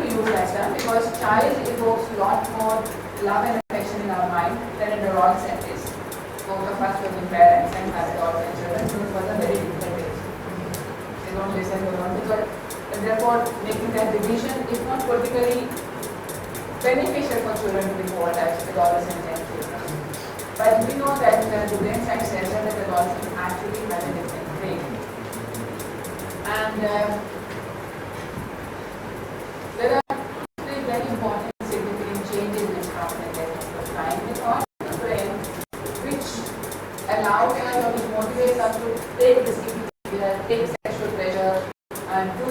to use that term because child evokes a lot more love and affection in our mind than an adolescent is. Both of us were parents and have adolescent children, so it was a very different age. They don't listen, they don't because, and therefore making that division is not particularly beneficial for children to be called as adolescent and children. But we know that the brain science says that adolescent actually has a different brain. And there are three very important significant changes which happen in that time because the brain which allows us or which motivates us to take risky behavior, take sexual pleasure, and do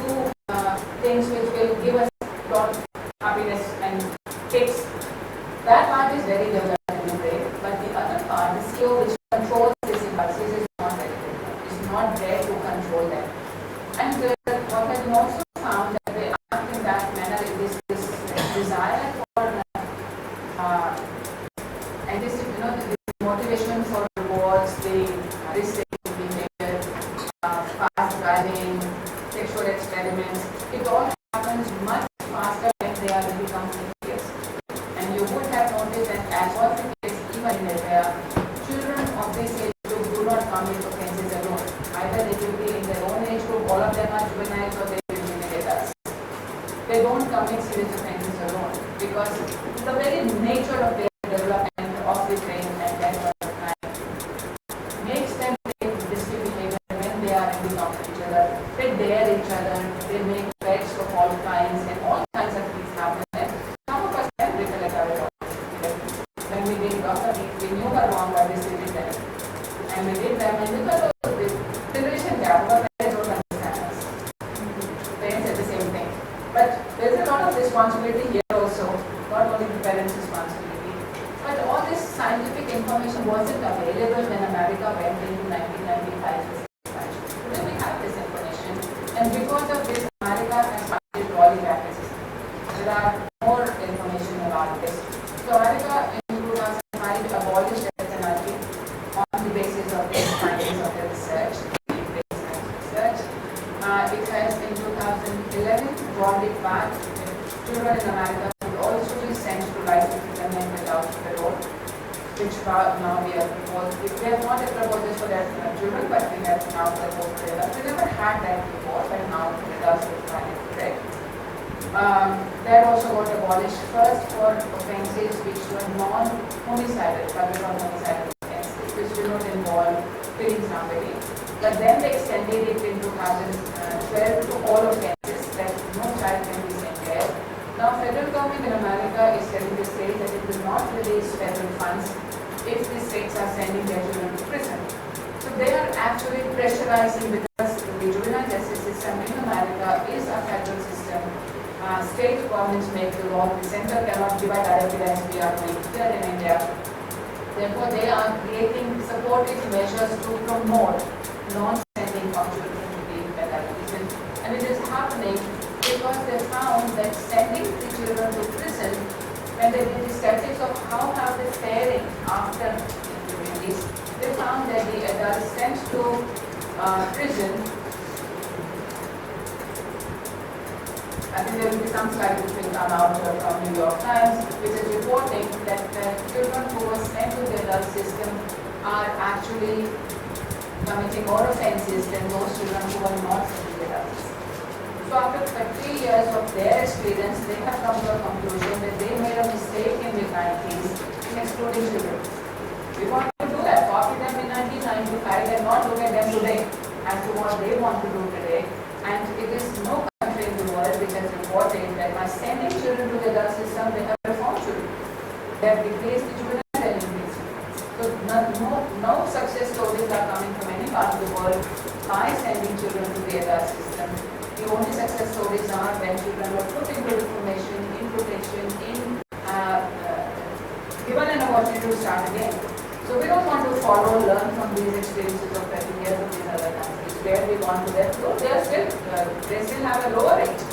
things which will give us a lot of happiness and kicks. That part is very developed in the brain, but the other part, the CO which controls these impulses is not very good. It's not there to control them. And what has been also found that they act in that manner is this desire for and this the motivation for rewards, the risk-taking behavior, fast driving, sexual experiments. It all happens much faster when they are in the company years. And you would have noticed that as was the case even in Nirbhaya, children of this age group do not commit offences alone. Either they will be in their own age group, all of them are juveniles or they will be adults. They don't commit serious offences alone because the very nature of their development of the brain at that point of time makes them take risky behavior when they are in the company each other. They dare each other, they make bets of all kinds and all kinds of things happen. And some of us can recollect our adolescence. When we did doctor, we knew we were wrong, but we still did them. And we did them, and because of the generation gap, our parents don't understand us. Parents said the same thing. But there's a lot of responsibility here also, not only the parents' responsibility. But all this scientific information wasn't available when America went into 1995. Today we have this information, and because of this, America has started rolling back the system. There are more information about this. So America in 2005 abolished death penalty on the basis of the findings of the research. It has in 2011 brought it back. Children in America would also be sent to life imprisonment without parole, which now we have proposed. We have not a proposal for that children, but we have now proposed for adults. We never had that before, but now adults will find it correct. That also got abolished first for offences which were non-homicidal, public or homicidal offences, which do not involve killing somebody. But then they extended it in 2012 to all offences that no child can be sent there. Now, federal government in America is telling the state that it will not release federal funds if the states are sending their children to prison. So they are actually pressurizing because the juvenile justice system in America is a federal system. State governments make the law. The center cannot divide directly as we are doing here in India. Therefore, they are creating supportive measures to promote non-sending of children to the federal prison. And it is happening because they found that sending the children to prison, when they did the statistics of how have they faring after doing this, they found that the adults sent to prison. I think there will be some slide which will come out from New York Times, which is reporting that children who were sent to the adult system are actually committing more offences than those children who were not sent to the adult system. So after 30 years of their experience, they have come to a conclusion that they made a mistake in the 90s in excluding children. We want to do that, copy them in 1995 and not look at them today as to what they want to do today. And it is no country in the world which has reported that by sending children to the adult system, they have reformed children. They have replaced the juvenile delinquency. So no success stories are coming from any part of the world by sending children to the adult system. The only success stories are when children were put into information, in protection, given an opportunity to start again. So we don't want to learn from these experiences of 30 years of these other countries where we want to let go. They still have a lower age.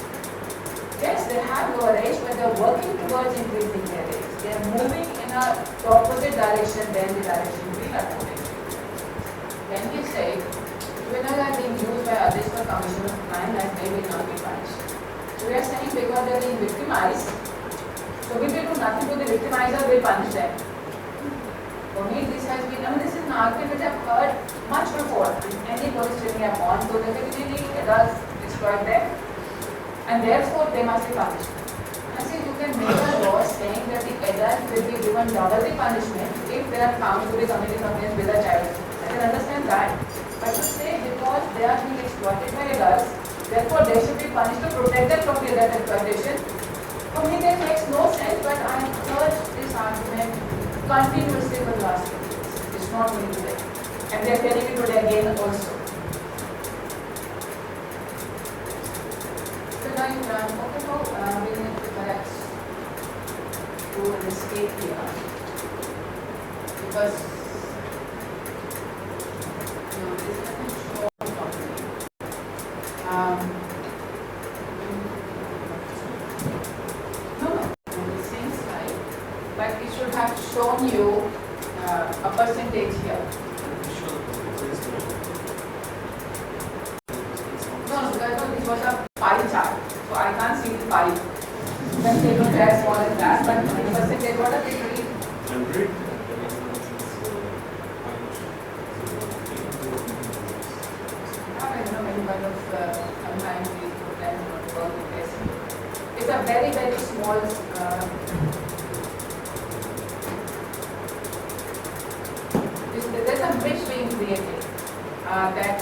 Yes, they have lower age, but they are working towards increasing their age. They are moving in the opposite direction than the direction we are moving. When we say juveniles are being used by others for commission of crime, that they will not be punished. We are saying because they are being victimized, so we will do nothing to the victimizer, we will punish them. For me, this has been, this is an argument which I have heard much before. Any police station I have gone to, definitely adults exploit them, and therefore they must be punished. I say you can make a law saying that the adult will be given double the punishment if they are found to be committing offence with a child. I can understand that. But to say because they are being exploited by adults, therefore they should be punished to protect them from the adult exploitation, for me that makes no sense, but I have heard this argument continuously for the last 20 years. It's not only today. And they are telling it today again also. So now you can talk about we need to perhaps do an escape here. Because this is nothing short properly. The same slide, but it should have shown you a percentage here. No, because this was a pie chart, so I can't see the pie. When they don't have small as that, but the percentage, what are they doing? 100. Many kind of sometimes we pretend not to work with this. It's a very, very small there's a bridge being created that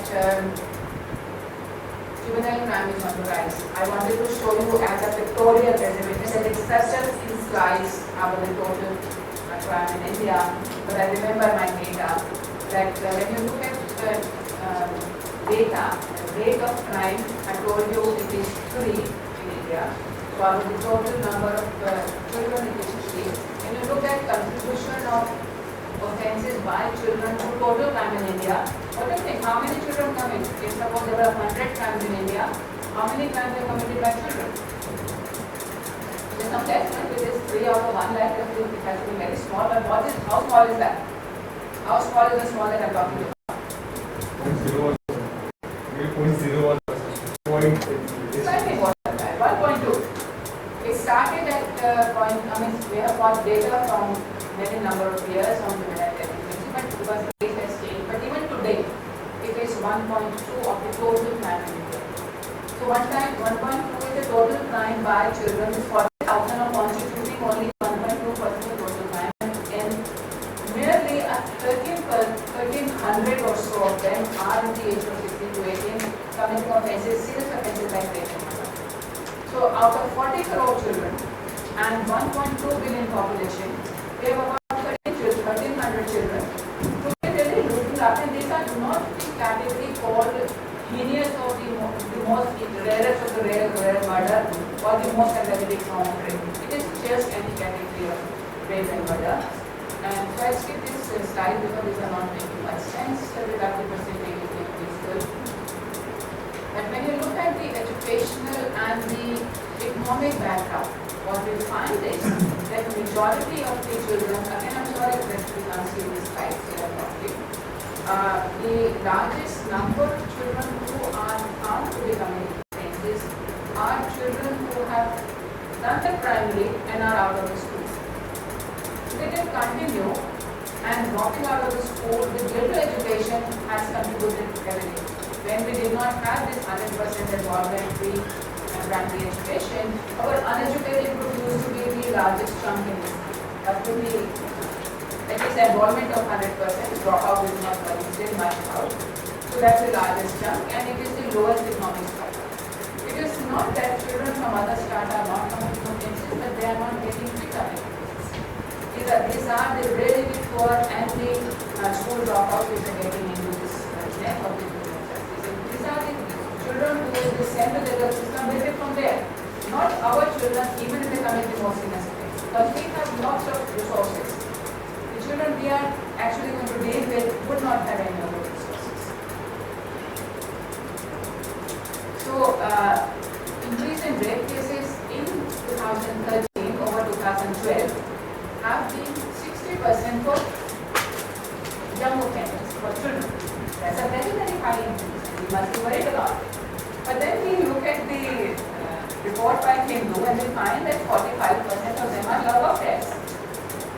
juvenile crime is on the rise. I wanted to show you as a pictorial presentation that it's such a thin slice of the total crime in India, but I remember my data that when you look at data, the rate of crime, I told you it is 3 in India. So out of the total number of children it is 3. When you look at contribution of offences by children to total crime in India, what do you think? How many children come in? If suppose there were 100 crimes in India, how many crimes are committed by children? There's some estimate which is 3 out of 1 lakh. It has been very small, but how small is that? How small is the small that I'm talking about? 0.01%. Slightly more than that, 1.2. It started at we have got data from many number of years on juvenile delinquency, but because the rate has changed. But even today, it is 1.2 of the total crime in India. So 1.2 is the total crime by children, 40,000 are constituting only 1.2% of total crime, and merely 1,300 or so of them are in the age of 16 to 18 committing offences, serious offences like rape and murder. So out of 40 crore children and 1.2 billion population, we have about 1,300 children. To be really looking up, and these are not the category called heinous or the most rarest of the rare murder or the most epidemic form of rape. It is just any category of rape and murder. And so I skip this slide because these are not making much sense. So the percentage is useful. But when you look at the educational and the economic background, what we find is that the majority of the children, again I'm sorry that we can't see this slide here properly, the largest number of children who are found to be committing offences are children who have done the primary and are out of the school. They can continue, and dropping out of the school with little education has contributed heavily. When we did not have this 100% involvement-free and primary education, our uneducated group used to be the largest chunk in this. That would be at least involvement of 100%, dropout is not still much out. So that's the largest chunk, and it is the lowest economic strata. It is not that children from other strata are not committing offences, but they are not getting picked up. These are the really poor and the school dropouts which are getting into this net of the juvenile justice. These are the children who will be sent to the legal system very from there. Not our children, even if they commit the most heinous offense. Because we have lots of resources. The children we are actually going to deal with would not have any other resources. So, increase in rape cases in 2013 over 2012 have been 60% for young offenders, for children. That's a very, very high increase. We must be worried about it. But then we look at the report by Hindu and we find that 45% of them are love affairs.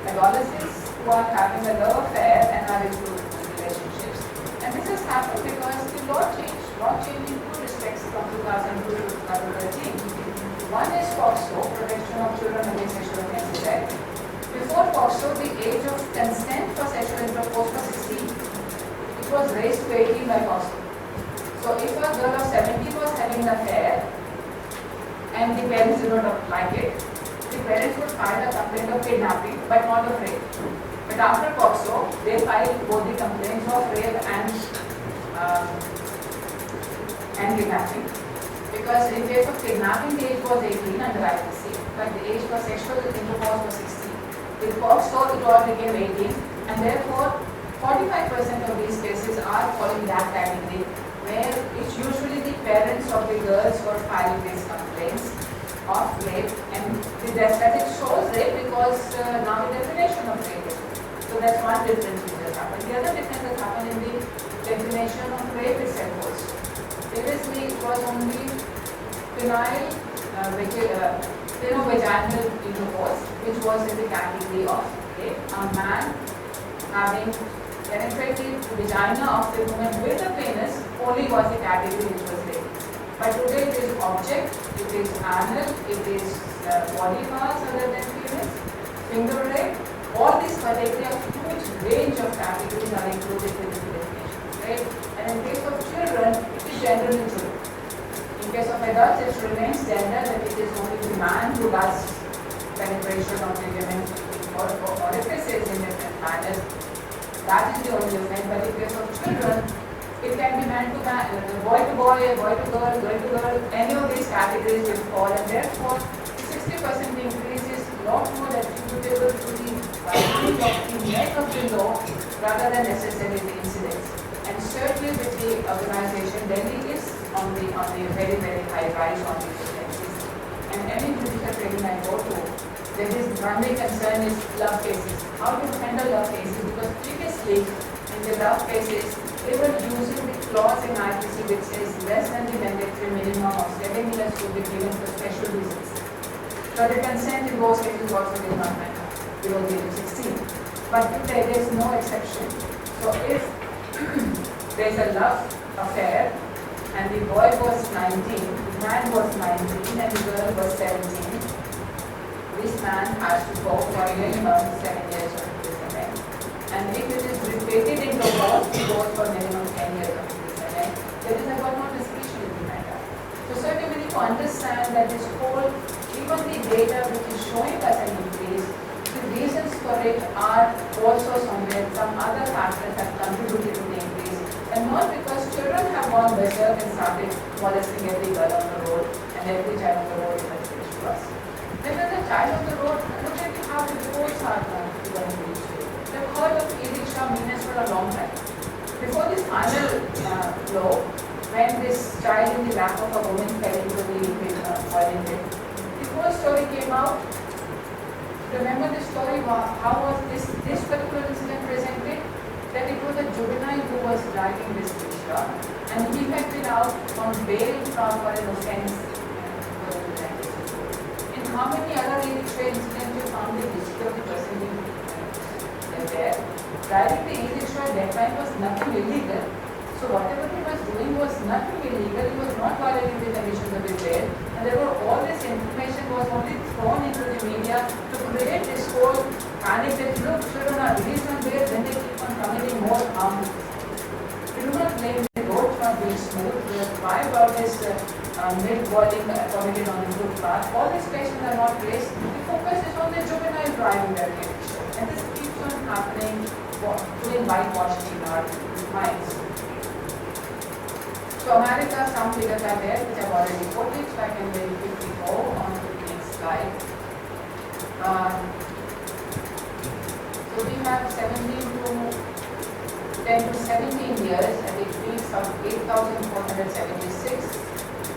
Adolescents who are having a love affair and are into relationships. And this has happened because the law changed. Law changed in two respects from 2002 to 2013. One is POCSO, Protection of Children Against Sexual Offences Act. Before POCSO, the age of consent for sexual intercourse was 16. It was raised to 18 by POCSO. So if a girl of 17 was having an affair and the parents did not like it, the parents would file a complaint of kidnapping but not of rape. But after POCSO, they filed both the complaints of rape and kidnapping. Because in case of kidnapping, the age was 18 under IPC, but the age for sexual intercourse was 16. With POCSO, it all became 18, and therefore 45% of these cases are falling that category, where it's usually the parents of the girls who are filing these complaints of rape, and the statistic shows rape because now the definition of rape is. So that's one difference which has happened. The other difference has happened in the definition of rape itself also. Previously, it was only penile, vaginal intercourse, which was in the category of rape. A man having penetrated the vagina of the woman with a penis only was the category which was rape. But today it is object, it is anal, it is body parts other than penis, finger rape. All these categories, a huge range of categories are included within the definition, right? And in case of children, it is gender neutral. In case of adults, it remains gender that it is only the man who does penetration of the women or orifices in different manners. That is the only difference. But in case of children, it can be man to man, boy to boy, boy to girl, girl to girl. Any of these categories will fall, and therefore, the 60% increase is a lot more attributable to the violation of the net of the law rather than necessarily the incidents. And certainly with the organization, Delhi is on the very, very high rise on these offences. And any judicial training I go to, there is primary concern is love cases. How to handle love cases? Because previously, in the love cases, they were using the clause in IPC which says less than the mandatory minimum of 7 years to be given for special reasons. So the consent in those cases also did not matter below the age of 16. But today there is no exception. So if there is a love affair and the boy was 19, the man was 19 and the girl was 17, this man has to go for a minimum 7 years of imprisonment. And if it is repeated in the law, he goes for minimum 10 years of imprisonment. There is a lot more discretion in the matter. So certainly we need to understand that this whole, even the data which is showing us an increase, the reasons for it are also somewhere, some other factors have contributed to the increase. And not because children have gone berserk and started molesting every girl on the road and every child on the road is a threat to us. Then when the child on the road, look at how the reports are going to reach you. They've heard of e-rickshaw meanness for a long time. Before this final law, when this child in the lap of a woman fell into the boiling pit, the whole story came out. Remember the story, how was this particular incident presented? That it was a juvenile who was driving this rickshaw and he had been out on bail for an offense. In how many other e-rickshaw incidents you found the history of the person being there? Driving the e-rickshaw at that time was nothing illegal. So whatever he was doing was nothing illegal. He was not violating the conditions of his bail. And therefore all this information was only thrown into the media to create this whole panic that look, children are released on bail, then they keep on committing more harm. We do not blame the roads for being smooth. Why about this milk-boiling committed on the footpath? All these questions are not raised. The focus is on the juvenile driving that we show. And this keeps on happening, doing whitewashing in our minds. So America, some figures are there which I've already quoted, so I can very quickly go on to the next slide. So we have 10 to 17 years and it peaks of 8,476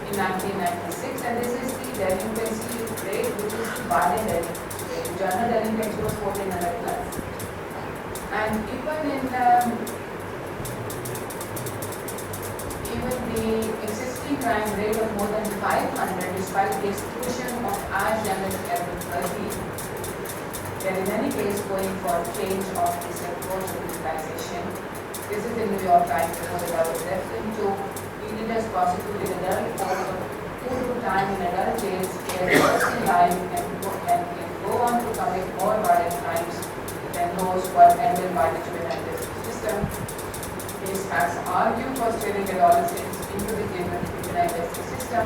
in 1996, and this is the delinquency rate which is the Biden delinquency rate. General delinquency was 1400 plus. And even the existing existing crime rate of more than 500 despite the exclusion of as young as 13. They are in any case going for change of this approach of legalization. This is the New York Times report that I was referring to. Teenagers prosecuted adult for 2 time in adult jails, their first in life and can go on to commit more violent crimes than those who are handled by the juvenile justice system. These facts argue for steering adolescents into the juvenile justice system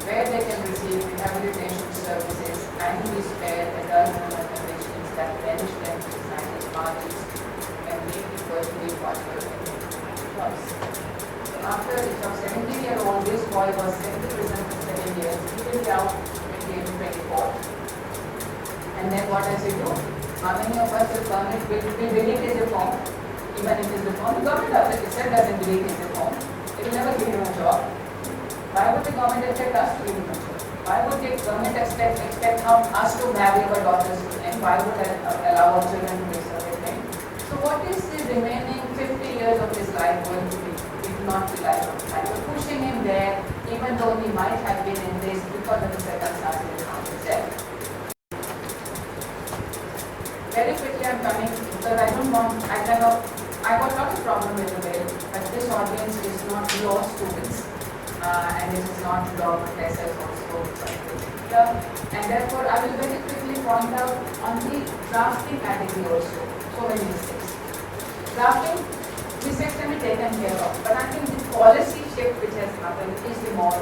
where they can receive rehabilitation services and be spared adult criminal convictions that banish them to society's margins and make it virtually impossible to make jobs. So after a 17-year-old, this boy was sent to prison for 7 years. He will be out at the age of 24. And then what does he do? How many of us will delete his reform? Even if his reform, the government itself doesn't delete his reform. It will never give him a job. Why would the government expect us to give him a job? Why would the government expect us to marry our daughters, and why would it allow our children to do everything? So what is the remaining 50 years of his life going to be if not the life of his life? We're pushing him there even though he might have been in this because of the circumstances he found himself. Very quickly I'm coming because I got a lot of problem with the bill, but this audience is not law students and it is not law professors also. And therefore I will very quickly point out on the drafting category also, so many mistakes. Drafting, mistakes can be taken care of, but I think the policy shift which has happened is the more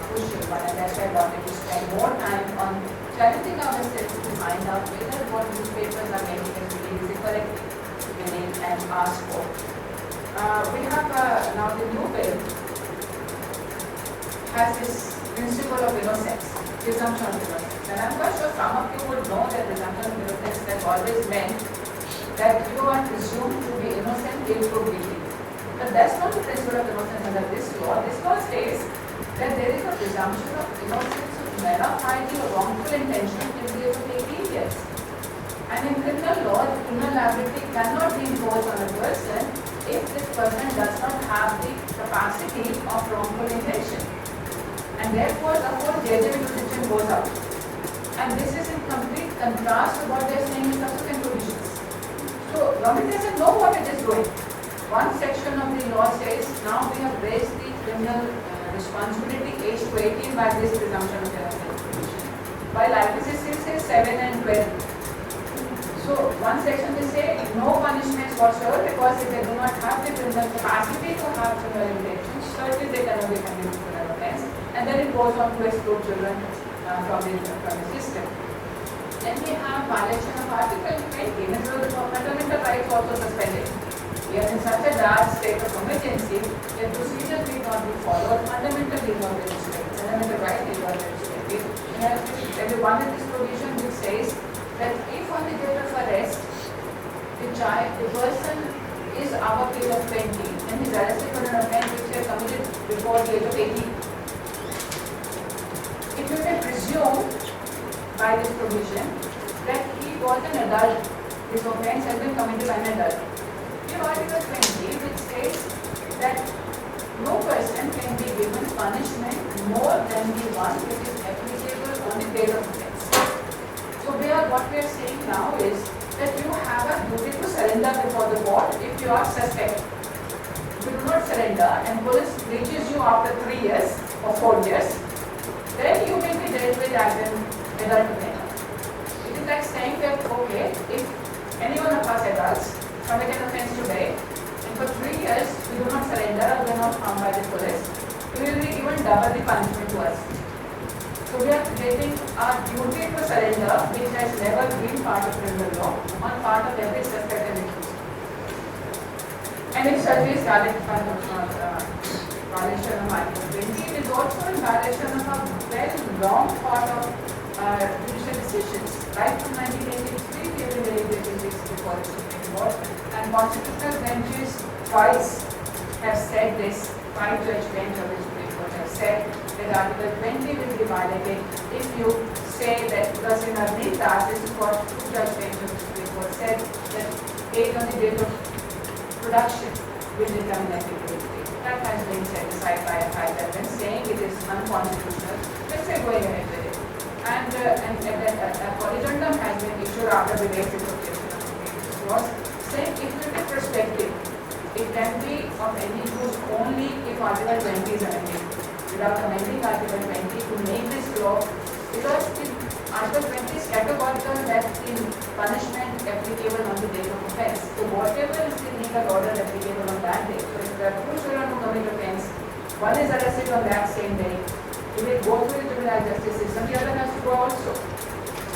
pushing one, and that's why I wanted to spend more time on challenging ourselves to find out whether what newspapers are making us believe is the correct belief and ask for. We have now the new bill has this principle of innocence, presumption of innocence. And I'm quite sure some of you would know that presumption of innocence has always meant that you are presumed to be innocent till proved guilty. But that's not the principle of innocence under this law. This law says that there is a presumption of innocence of malafide or wrongful intention till the age of 18 years. And in criminal law, the criminal liability cannot be imposed on a person if this person does not have the capacity of wrongful intention. And therefore, the whole judgment position goes out. And this is in complete contrast to what they are saying in subsequent provisions. So, government doesn't know what it is doing. One section of the law says, now we have raised the criminal responsibility age to 18 by this presumption of innocence provision. While IPC still says 7 and 12. So, one section they say no punishments whatsoever because if they do not have the criminal capacity to have criminal intentions, certainly they cannot be convicted of criminal offense. And then it goes on to exclude children from the system. Then we have violation of Article 20, fundamental rights also suspended. We are in such a dire state of emergency that procedures need not be followed, fundamental need not be respected, fundamental right need not be respected. There is one of this provision which says that if on the date of arrest, the person is above the age of 20 and is arrested for an offence which he has committed before the age of 18. It will be presumed by this provision that he was an adult, this offence has been committed by an adult. We have Article 20 which says that no person can be given punishment more than the one which is applicable on the date of offence. So what we are saying now is that you have a duty to surrender before the court if you are suspect. If you do not surrender and police reaches you after 3 years or 4 years, then you will be dealt with as an adult offender. It is like saying that, okay, if any one of us adults commit an offence today, and for 3 years we do not surrender or we are not found by the police, we will be given double the punishment to us. So we are getting our duty to surrender, which has never been part of criminal law, on part of every suspect and accused. And if surgery is valid violation of Article 20, it is also in violation of a very long thought of judicial decisions. Right from 1983, we have been deliberating this before the Supreme Court, and constitutional benches twice have said this. 5-judge bench of the Supreme Court have said that Article 20 will be violated if you say that, because in our data, this is what 2-judge bench of the Supreme Court said, that age on the date of production will determine applicability. that has been set aside by a high level and saying it is unconstitutional. Let's say going ahead with it. And a corrigendum has been issued after the basic was saying equity perspective. It can be of any use only if Article 20 is amended. Without amending Article 20 to make this law, because Article 20 is categorical that in punishment applicable on the date of offence. So whatever is the legal order applicable on that day. So if there are two children who commit offence, one is arrested on that same day, it will go through the juvenile justice system, the other has to go also.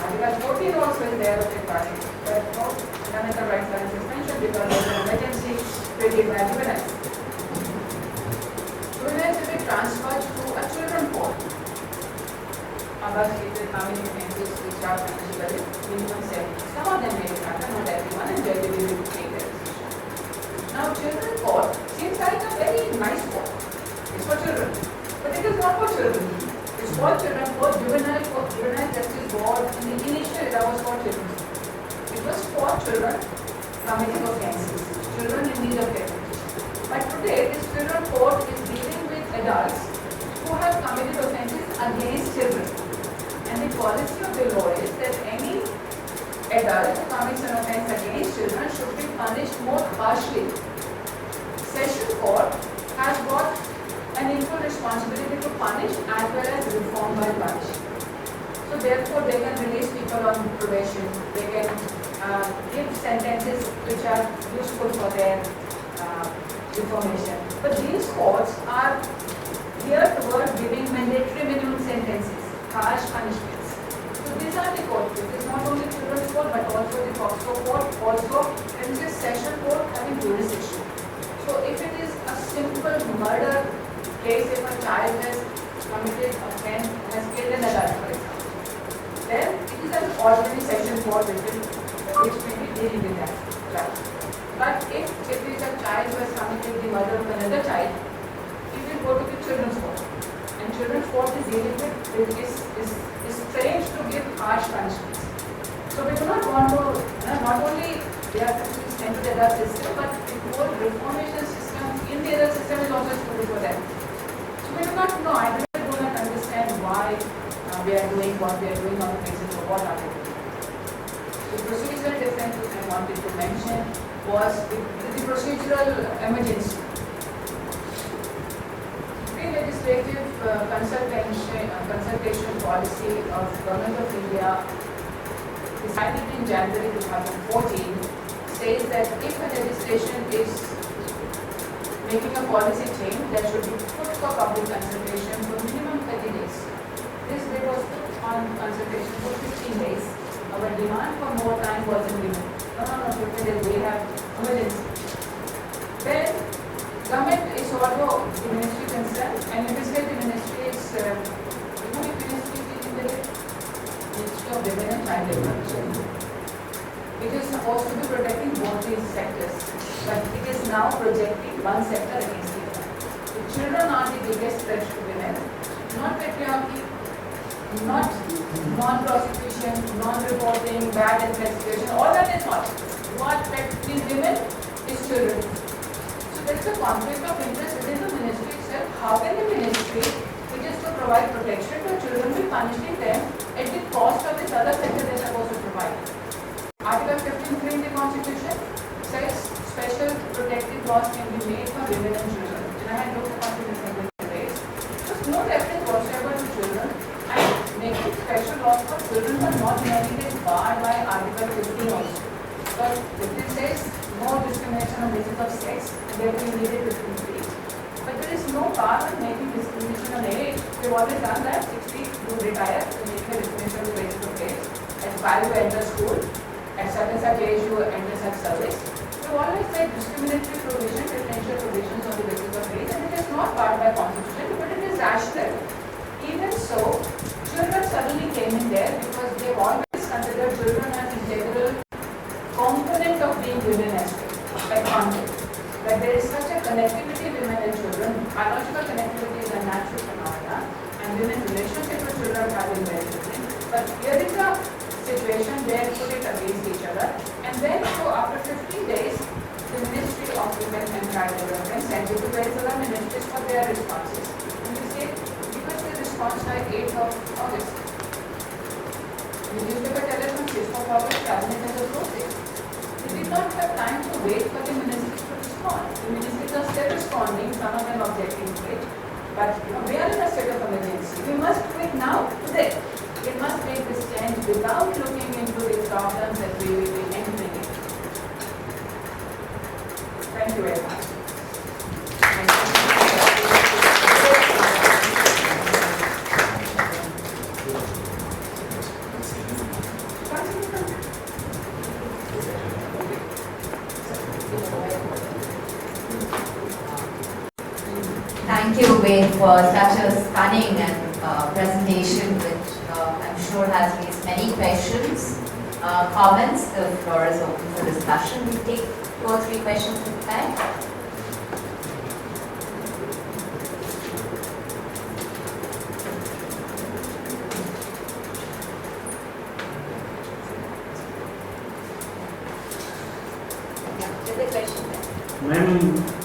Article 14 also is there of safeguarding, but no fundamental rights are in suspension because there is an emergency created by juveniles. Juveniles will be transferred to a children court. Above stated how many offences which are punishable minimum 7. Some of them may be under, not everyone, and judge will take their decision. Now, children court seems like a very nice court. It's for children, but it is not for children. It's for children, for juvenile justice board. In the initial era was for children. It was for children committing offences, children in need of care. But today, this children court is dealing with adults who have committed offences against children. And the policy of the law is that any adult who commits an offence against children should be punished more harshly. Session court has got an equal responsibility to punish as well as reform by punishing. So therefore they can release people on probation, they can give sentences which are useful for their information. But these courts are geared towards giving mandatory minimum sentences, harsh punishments. So these are the courts. It is not only children's court but also the POCSO court, also there is a session court having jurisdiction. So if it is a simple murder case, if a child has committed offence, has killed an adult, for example, then it is an ordinary session court which may be dealing with that child. But if it is a child who has committed the murder of another child, it will go to the children's court. And children's court is dealing with is trained to give harsh punishments. So we do not want to not only they are sent to the adult system, but the whole reformation system in the adult system is also suitable for them. So we do not know, I do not understand why we are doing what we are doing on the basis of what are we doing. The procedural difference I wanted to mention was the procedural emergency. Pre-legislative consultation policy of Government of India decided in January 2014 says that if a legislation is making a policy change, that should be put for public consultation for minimum 30 days. This bill was put on consultation for 15 days. Our demand for more time wasn't given. No, 15 days, we have emergency. Then, government is also the ministry concerned, and if you say the ministry is, which ministry is in the Ministry of Women and Child Development. It is supposed to be protecting both these sectors, but it is now projecting one sector against the other. The children are the biggest threat to women, not patriarchy, not non-prosecution, non-reporting, bad investigation, all that is not. What affects these women is children. So there is a conflict of interest within the ministry itself. How can the ministry, which is to provide protection to children, be punishing them at the cost of this other sector they are supposed to provide? Article 15.3 in the Constitution says special protective laws can be made for women and children. And I had looked upon the different ways. There's no reference whatsoever to children, and making special laws for children are not merely barred by Article 15 also. But 15 says no discrimination on basis of sex, and therefore you need it 15. But there is no bar on making discrimination on age. We've always done that. 60 you retire, you make a discrimination on the basis of age. At 5 you enter school. At such age you enter such service. We always make discriminatory provision, differential provisions on the basis of age, and it is not barred by constitution, but it is rational. Even so, children suddenly came in there because they always considered children as integral component of being women as well, like content. That there is such a connectivity women and children, biological connectivity is a natural phenomenon, and women's relationship with children have been very different. But here is a situation where put it against each other, and then so after 15 days the Ministry of of women and child development sent it to Venezuela ministries for their responses. And we say, give us the response by 8th of August. The newspaper tells us on 6th of August, cabinet has approved it. We did not have time to wait for the ministries to respond. The ministries are still responding, some of them objecting to it. But we are in a state of emergency. We must do it now, today. We must make this change without looking into the problems that we will be entering in. Thank you very much. Thank you, Ved, for such a stunning and presentation, which I'm sure has raised many questions, comments. The floor is open for discussion. We take 2 or 3 questions at a time. Yeah, there's a question there. Ma'am,